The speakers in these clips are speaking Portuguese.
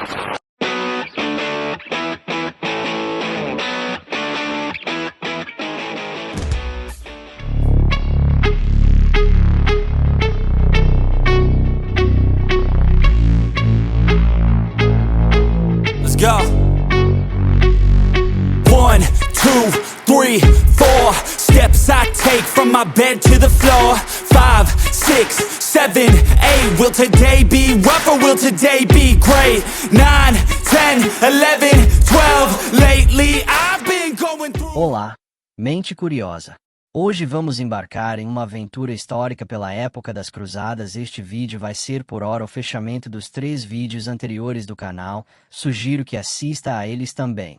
Let's go. 1, 2, 3, 4 steps I take from my bed to the floor. 5, 6, 7, 8. Will today be rough or will today be great? 9, 10, 11, 12. Lately I've been going through. Olá, mente curiosa. Hoje vamos embarcar em uma aventura histórica pela época das cruzadas. Este vídeo vai ser por hora o fechamento dos 3 vídeos anteriores do canal. Sugiro que assista a eles também.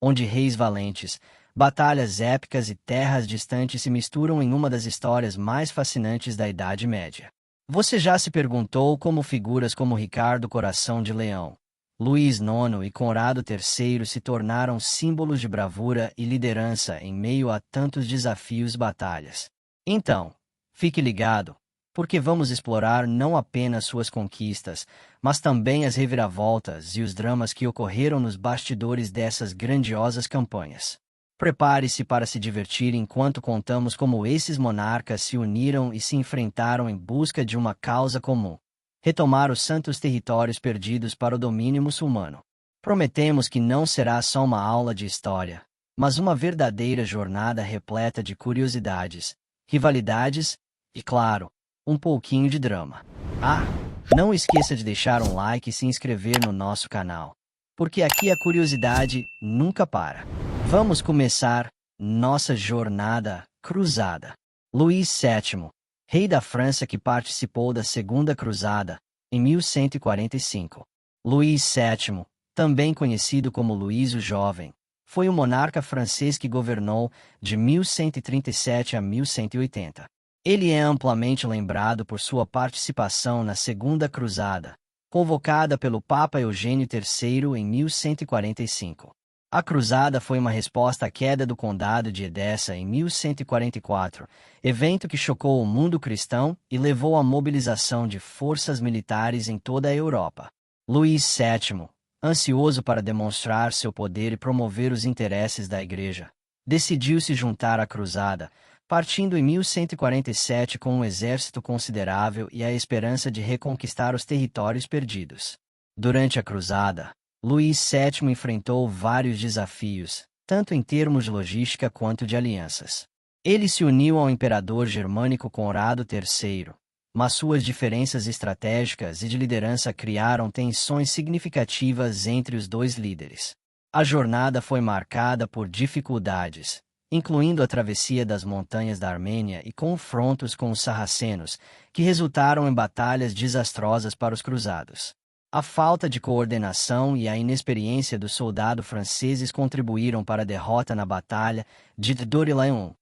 Onde reis valentes, batalhas épicas e terras distantes se misturam em uma das histórias mais fascinantes da Idade Média. Você já se perguntou como figuras como Ricardo Coração de Leão, Luís IX e Conrado III se tornaram símbolos de bravura e liderança em meio a tantos desafios e batalhas? Então, fique ligado, porque vamos explorar não apenas suas conquistas, mas também as reviravoltas e os dramas que ocorreram nos bastidores dessas grandiosas campanhas. Prepare-se para se divertir enquanto contamos como esses monarcas se uniram e se enfrentaram em busca de uma causa comum: retomar os santos territórios perdidos para o domínio muçulmano. Prometemos que não será só uma aula de história, mas uma verdadeira jornada repleta de curiosidades, rivalidades e, claro, um pouquinho de drama. Não esqueça de deixar um like e se inscrever no nosso canal, porque aqui a curiosidade nunca para. Vamos começar nossa jornada cruzada. Luís VII, rei da França que participou da Segunda Cruzada, em 1145. Luís VII, também conhecido como Luís o Jovem, foi um monarca francês que governou de 1137 a 1180. Ele é amplamente lembrado por sua participação na Segunda Cruzada, convocada pelo Papa Eugênio III em 1145. A cruzada foi uma resposta à queda do Condado de Edessa em 1144, evento que chocou o mundo cristão e levou à mobilização de forças militares em toda a Europa. Luís VII, ansioso para demonstrar seu poder e promover os interesses da Igreja, decidiu se juntar à cruzada, partindo em 1147 com um exército considerável e a esperança de reconquistar os territórios perdidos. Durante a cruzada, Luís VII enfrentou vários desafios, tanto em termos de logística quanto de alianças. Ele se uniu ao imperador germânico Conrado III, mas suas diferenças estratégicas e de liderança criaram tensões significativas entre os dois líderes. A jornada foi marcada por dificuldades, incluindo a travessia das montanhas da Armênia e confrontos com os sarracenos, que resultaram em batalhas desastrosas para os cruzados. A falta de coordenação e a inexperiência dos soldados franceses contribuíram para a derrota na Batalha de Dorylaeum,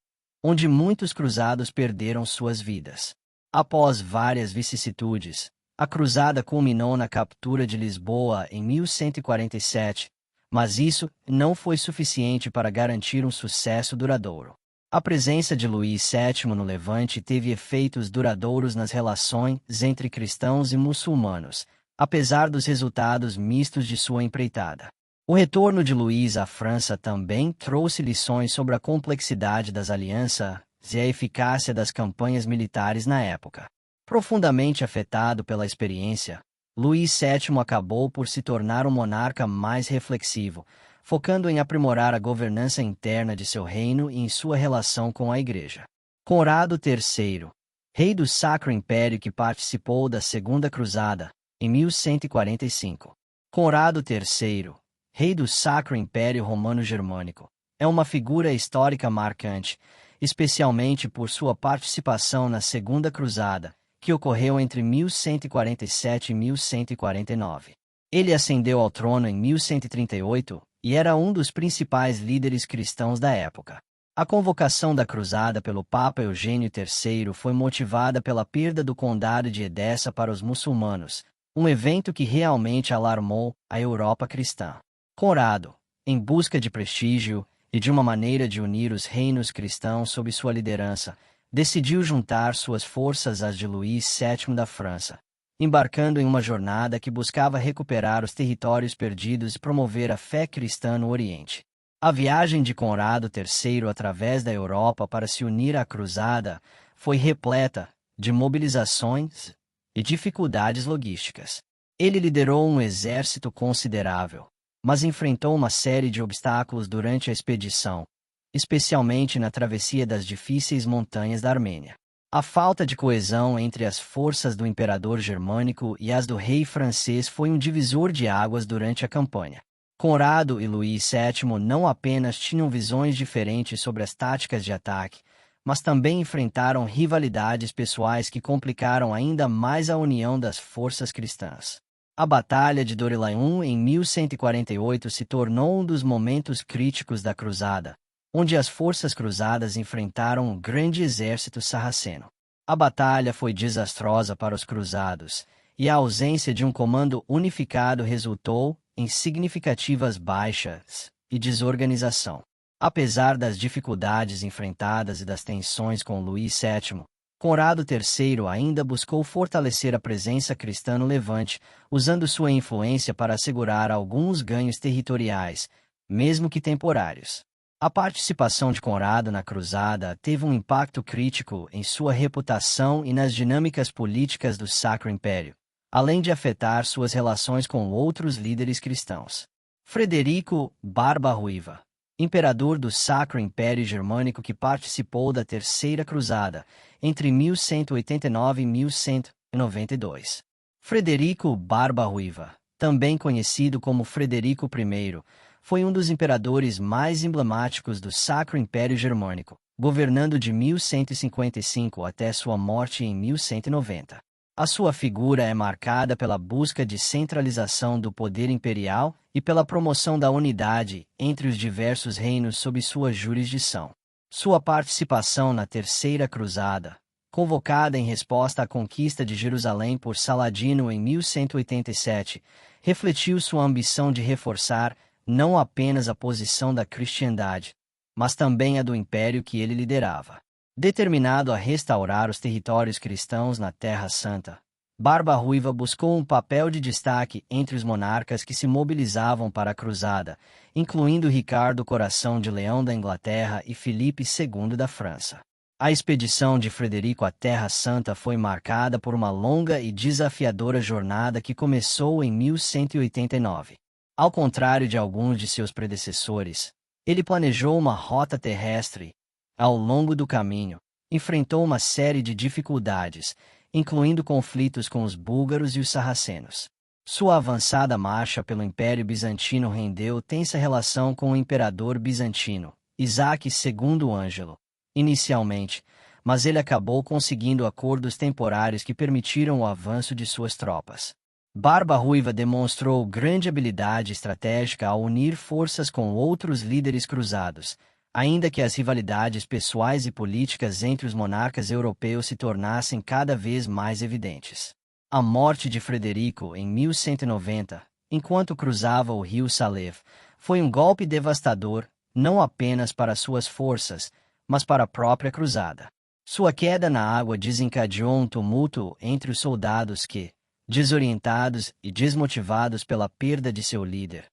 onde muitos cruzados perderam suas vidas. Após várias vicissitudes, a cruzada culminou na captura de Lisboa em 1147, mas isso não foi suficiente para garantir um sucesso duradouro. A presença de Luís VII no Levante teve efeitos duradouros nas relações entre cristãos e muçulmanos, apesar dos resultados mistos de sua empreitada. O retorno de Luís à França também trouxe lições sobre a complexidade das alianças e a eficácia das campanhas militares na época. Profundamente afetado pela experiência, Luís VII acabou por se tornar um monarca mais reflexivo, focando em aprimorar a governança interna de seu reino e em sua relação com a Igreja. Conrado III, rei do Sacro Império que participou da Segunda Cruzada, em 1145. Conrado III, rei do Sacro Império Romano-Germânico, é uma figura histórica marcante, especialmente por sua participação na Segunda Cruzada, que ocorreu entre 1147 e 1149. Ele ascendeu ao trono em 1138 e era um dos principais líderes cristãos da época. A convocação da cruzada pelo Papa Eugênio III foi motivada pela perda do Condado de Edessa para os muçulmanos, um evento que realmente alarmou a Europa cristã. Conrado, em busca de prestígio e de uma maneira de unir os reinos cristãos sob sua liderança, decidiu juntar suas forças às de Luís VII da França. embarcando em uma jornada que buscava recuperar os territórios perdidos e promover a fé cristã no Oriente. A viagem de Conrado III através da Europa para se unir à cruzada foi repleta de mobilizações e dificuldades logísticas. Ele liderou um exército considerável, mas enfrentou uma série de obstáculos durante a expedição, especialmente na travessia das difíceis montanhas da Armênia. A falta de coesão entre as forças do imperador germânico e as do rei francês foi um divisor de águas durante a campanha. Conrado e Luís VII não apenas tinham visões diferentes sobre as táticas de ataque, mas também enfrentaram rivalidades pessoais que complicaram ainda mais a união das forças cristãs. A Batalha de Dorylaeum em 1148 se tornou um dos momentos críticos da cruzada, onde as forças cruzadas enfrentaram um grande exército sarraceno. A batalha foi desastrosa para os cruzados, e a ausência de um comando unificado resultou em significativas baixas e desorganização. Apesar das dificuldades enfrentadas e das tensões com Luís VII, Conrado III ainda buscou fortalecer a presença cristã no Levante, usando sua influência para assegurar alguns ganhos territoriais, mesmo que temporários. A participação de Conrado na cruzada teve um impacto crítico em sua reputação e nas dinâmicas políticas do Sacro Império, além de afetar suas relações com outros líderes cristãos. Frederico Barba-Ruiva, imperador do Sacro Império Germânico que participou da Terceira Cruzada, entre 1189 e 1192. Frederico Barba-Ruiva, também conhecido como Frederico I, foi um dos imperadores mais emblemáticos do Sacro Império Germânico, governando de 1155 até sua morte em 1190. A sua figura é marcada pela busca de centralização do poder imperial e pela promoção da unidade entre os diversos reinos sob sua jurisdição. Sua participação na Terceira Cruzada, convocada em resposta à conquista de Jerusalém por Saladino em 1187, refletiu sua ambição de reforçar não apenas a posição da cristandade, mas também a do império que ele liderava. Determinado a restaurar os territórios cristãos na Terra Santa, Barba-Ruiva buscou um papel de destaque entre os monarcas que se mobilizavam para a cruzada, incluindo Ricardo Coração de Leão da Inglaterra e Filipe II da França. A expedição de Frederico à Terra Santa foi marcada por uma longa e desafiadora jornada que começou em 1189. Ao contrário de alguns de seus predecessores, ele planejou uma rota terrestre. Ao longo do caminho, enfrentou uma série de dificuldades, incluindo conflitos com os búlgaros e os sarracenos. Sua avançada marcha pelo Império Bizantino rendeu tensa relação com o imperador bizantino, Isaac II Ângelo, inicialmente, mas ele acabou conseguindo acordos temporários que permitiram o avanço de suas tropas. Barba-Ruiva demonstrou grande habilidade estratégica ao unir forças com outros líderes cruzados, ainda que as rivalidades pessoais e políticas entre os monarcas europeus se tornassem cada vez mais evidentes. A morte de Frederico em 1190, enquanto cruzava o rio Saleve, foi um golpe devastador, não apenas para suas forças, mas para a própria cruzada. Sua queda na água desencadeou um tumulto entre os soldados que, desorientados e desmotivados pela perda de seu líder,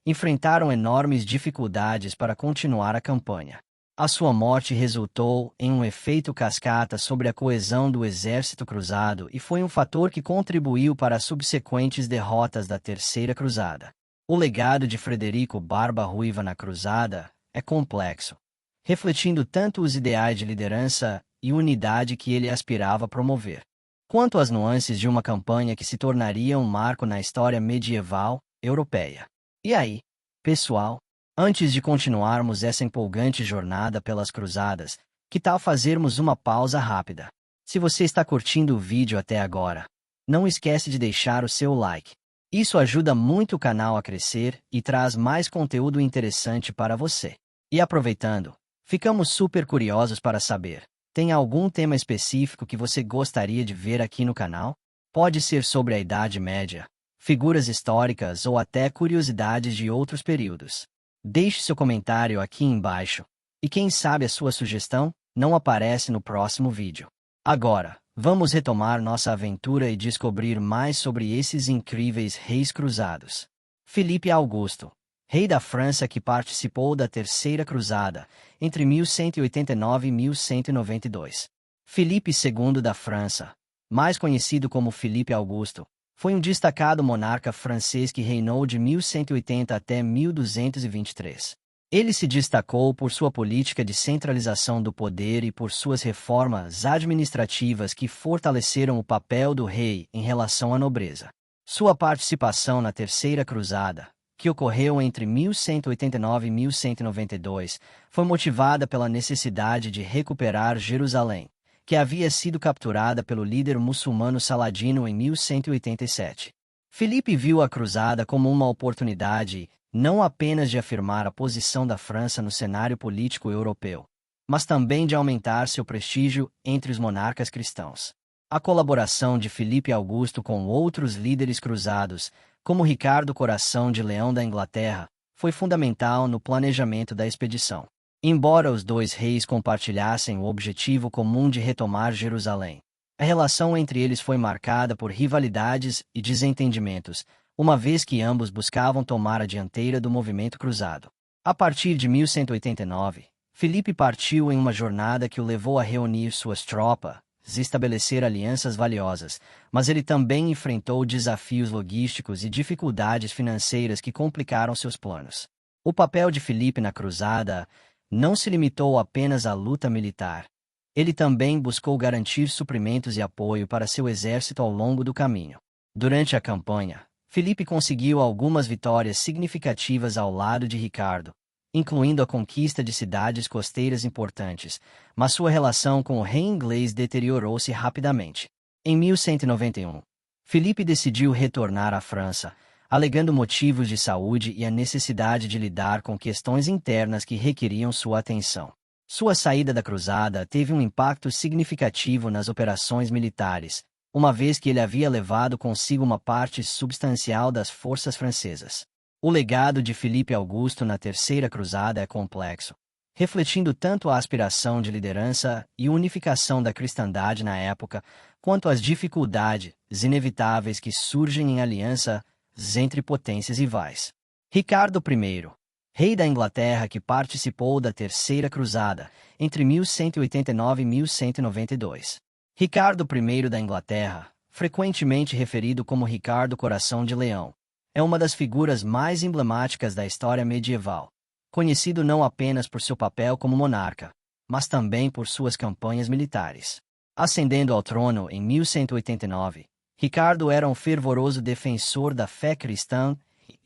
enfrentaram enormes dificuldades para continuar a campanha. A sua morte resultou em um efeito cascata sobre a coesão do exército cruzado e foi um fator que contribuiu para as subsequentes derrotas da Terceira Cruzada. O legado de Frederico Barba-Ruiva na cruzada é complexo, refletindo tanto os ideais de liderança e unidade que ele aspirava a promover, quanto às nuances de uma campanha que se tornaria um marco na história medieval europeia. E aí, pessoal? Antes de continuarmos essa empolgante jornada pelas cruzadas, que tal fazermos uma pausa rápida? Se você está curtindo o vídeo até agora, não esquece de deixar o seu like. Isso ajuda muito o canal a crescer e traz mais conteúdo interessante para você. E aproveitando, ficamos super curiosos para saber, tem algum tema específico que você gostaria de ver aqui no canal? Pode ser sobre a Idade Média, figuras históricas ou até curiosidades de outros períodos. Deixe seu comentário aqui embaixo, e quem sabe a sua sugestão não aparece no próximo vídeo. Agora, Vamos retomar nossa aventura e descobrir mais sobre esses incríveis reis cruzados. Filipe Augusto, rei da França que participou da Terceira Cruzada, entre 1189 e 1192. Filipe II da França, mais conhecido como Filipe Augusto, foi um destacado monarca francês que reinou de 1180 até 1223. Ele se destacou por sua política de centralização do poder e por suas reformas administrativas que fortaleceram o papel do rei em relação à nobreza. Sua participação na Terceira Cruzada, que ocorreu entre 1189 e 1192, foi motivada pela necessidade de recuperar Jerusalém, que havia sido capturada pelo líder muçulmano Saladino em 1187. Filipe viu a cruzada como uma oportunidade não apenas de afirmar a posição da França no cenário político europeu, mas também de aumentar seu prestígio entre os monarcas cristãos. A colaboração de Filipe Augusto com outros líderes cruzados, como Ricardo Coração de Leão da Inglaterra, foi fundamental no planejamento da expedição. Embora os dois reis compartilhassem o objetivo comum de retomar Jerusalém, a relação entre eles foi marcada por rivalidades e desentendimentos, uma vez que ambos buscavam tomar a dianteira do movimento cruzado. A partir de 1189, Filipe partiu em uma jornada que o levou a reunir suas tropas e estabelecer alianças valiosas, mas ele também enfrentou desafios logísticos e dificuldades financeiras que complicaram seus planos. O papel de Filipe na cruzada não se limitou apenas à luta militar. Ele também buscou garantir suprimentos e apoio para seu exército ao longo do caminho. Durante a campanha, Filipe conseguiu algumas vitórias significativas ao lado de Ricardo, incluindo a conquista de cidades costeiras importantes, mas sua relação com o rei inglês deteriorou-se rapidamente. Em 1191, Filipe decidiu retornar à França, alegando motivos de saúde e a necessidade de lidar com questões internas que requeriam sua atenção. Sua saída da cruzada teve um impacto significativo nas operações militares, uma vez que ele havia levado consigo uma parte substancial das forças francesas. O legado de Filipe Augusto na Terceira Cruzada é complexo, refletindo tanto a aspiração de liderança e unificação da cristandade na época, quanto as dificuldades inevitáveis que surgem em alianças entre potências rivais. Ricardo I, rei da Inglaterra que participou da Terceira Cruzada, entre 1189 e 1192. Ricardo I da Inglaterra, frequentemente referido como Ricardo Coração de Leão, é uma das figuras mais emblemáticas da história medieval, conhecido não apenas por seu papel como monarca, mas também por suas campanhas militares. Ascendendo ao trono em 1189, Ricardo era um fervoroso defensor da fé cristã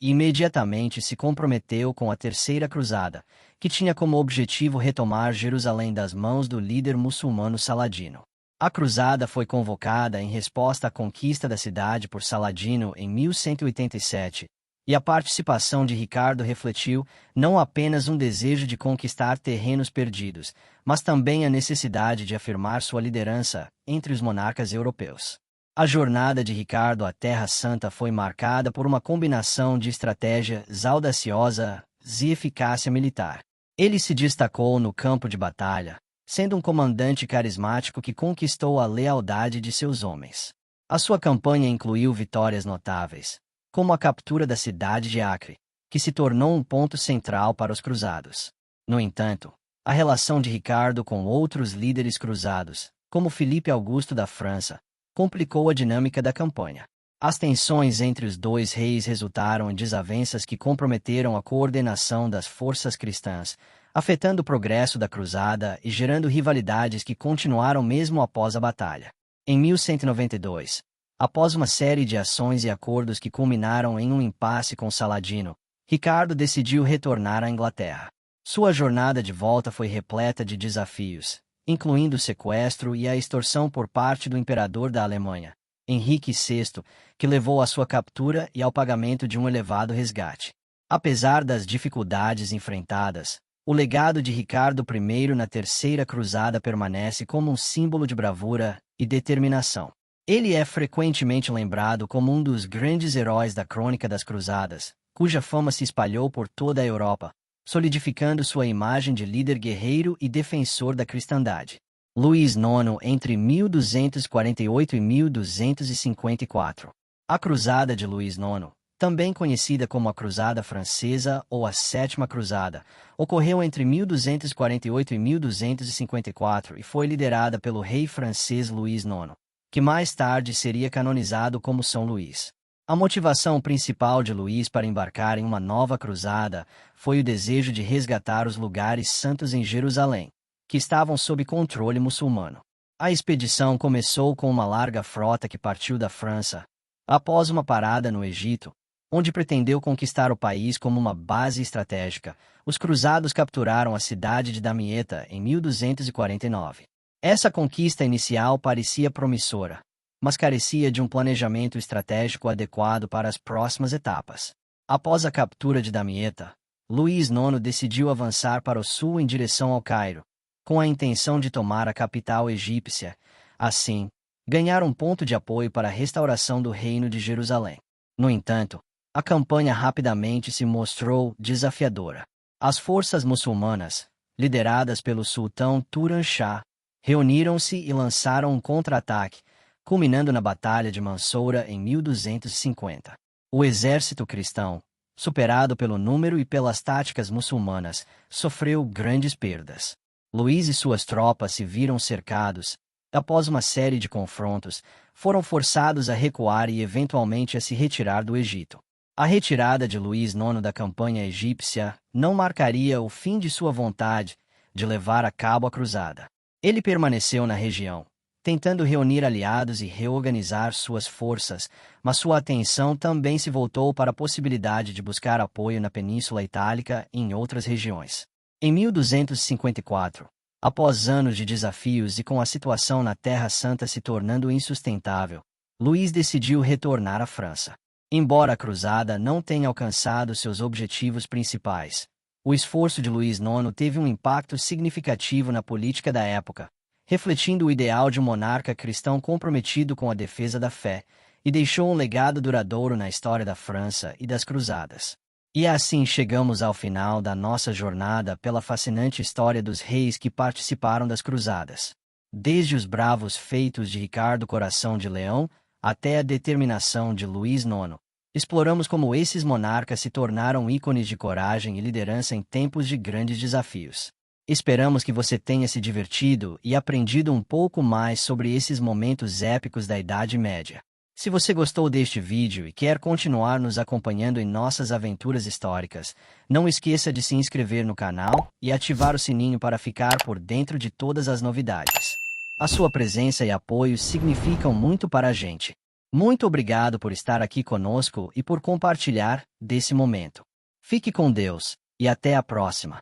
e imediatamente se comprometeu com a Terceira Cruzada, que tinha como objetivo retomar Jerusalém das mãos do líder muçulmano Saladino. A cruzada foi convocada em resposta à conquista da cidade por Saladino em 1187, e a participação de Ricardo refletiu não apenas um desejo de conquistar terrenos perdidos, mas também a necessidade de afirmar sua liderança entre os monarcas europeus. A jornada de Ricardo à Terra Santa foi marcada por uma combinação de estratégias audaciosas e eficácia militar. Ele se destacou no campo de batalha, sendo um comandante carismático que conquistou a lealdade de seus homens. A sua campanha incluiu vitórias notáveis, como a captura da cidade de Acre, que se tornou um ponto central para os cruzados. No entanto, a relação de Ricardo com outros líderes cruzados, como Filipe Augusto da França, complicou a dinâmica da campanha. As tensões entre os dois reis resultaram em desavenças que comprometeram a coordenação das forças cristãs, afetando o progresso da cruzada e gerando rivalidades que continuaram mesmo após a batalha. Em 1192, após uma série de ações e acordos que culminaram em um impasse com Saladino, Ricardo decidiu retornar à Inglaterra. Sua jornada de volta foi repleta de desafios, incluindo o sequestro e a extorsão por parte do imperador da Alemanha, Henrique VI, que levou à sua captura e ao pagamento de um elevado resgate. Apesar das dificuldades enfrentadas, o legado de Ricardo I na Terceira Cruzada permanece como um símbolo de bravura e determinação. Ele é frequentemente lembrado como um dos grandes heróis da Crônica das Cruzadas, cuja fama se espalhou por toda a Europa, solidificando sua imagem de líder guerreiro e defensor da cristandade. Luís IX entre 1248 e 1254. A Cruzada de Luís IX, também conhecida como a Cruzada Francesa ou a Sétima Cruzada, ocorreu entre 1248 e 1254 e foi liderada pelo rei francês Luís IX, que mais tarde seria canonizado como São Luís. A motivação principal de Luís para embarcar em uma nova cruzada foi o desejo de resgatar os lugares santos em Jerusalém, que estavam sob controle muçulmano. A expedição começou com uma larga frota que partiu da França, após uma parada no Egito, onde pretendeu conquistar o país como uma base estratégica. Os cruzados capturaram a cidade de Damieta em 1249. Essa conquista inicial parecia promissora, mas carecia de um planejamento estratégico adequado para as próximas etapas. Após a captura de Damieta, Luís IX decidiu avançar para o sul em direção ao Cairo, com a intenção de tomar a capital egípcia, assim, ganhar um ponto de apoio para a restauração do Reino de Jerusalém. No entanto, a campanha rapidamente se mostrou desafiadora. As forças muçulmanas, lideradas pelo sultão Turan Shah, reuniram-se e lançaram um contra-ataque, culminando na Batalha de Mansoura em 1250. O exército cristão, superado pelo número e pelas táticas muçulmanas, sofreu grandes perdas. Luís e suas tropas se viram cercados. Após uma série de confrontos, foram forçados a recuar e eventualmente a se retirar do Egito. A retirada de Luís IX da campanha egípcia não marcaria o fim de sua vontade de levar a cabo a cruzada. Ele permaneceu na região, tentando reunir aliados e reorganizar suas forças, mas sua atenção também se voltou para a possibilidade de buscar apoio na Península Itálica e em outras regiões. Em 1254, após anos de desafios e com a situação na Terra Santa se tornando insustentável, Luís decidiu retornar à França. Embora a cruzada não tenha alcançado seus objetivos principais, o esforço de Luís IX teve um impacto significativo na política da época, refletindo o ideal de um monarca cristão comprometido com a defesa da fé, e deixou um legado duradouro na história da França e das cruzadas. E assim chegamos ao final da nossa jornada pela fascinante história dos reis que participaram das cruzadas. Desde os bravos feitos de Ricardo Coração de Leão até a determinação de Luís IX, exploramos como esses monarcas se tornaram ícones de coragem e liderança em tempos de grandes desafios. Esperamos que você tenha se divertido e aprendido um pouco mais sobre esses momentos épicos da Idade Média. Se você gostou deste vídeo e quer continuar nos acompanhando em nossas aventuras históricas, não esqueça de se inscrever no canal e ativar o sininho para ficar por dentro de todas as novidades. A sua presença e apoio significam muito para a gente. Muito obrigado por estar aqui conosco e por compartilhar desse momento. Fique com Deus e até a próxima.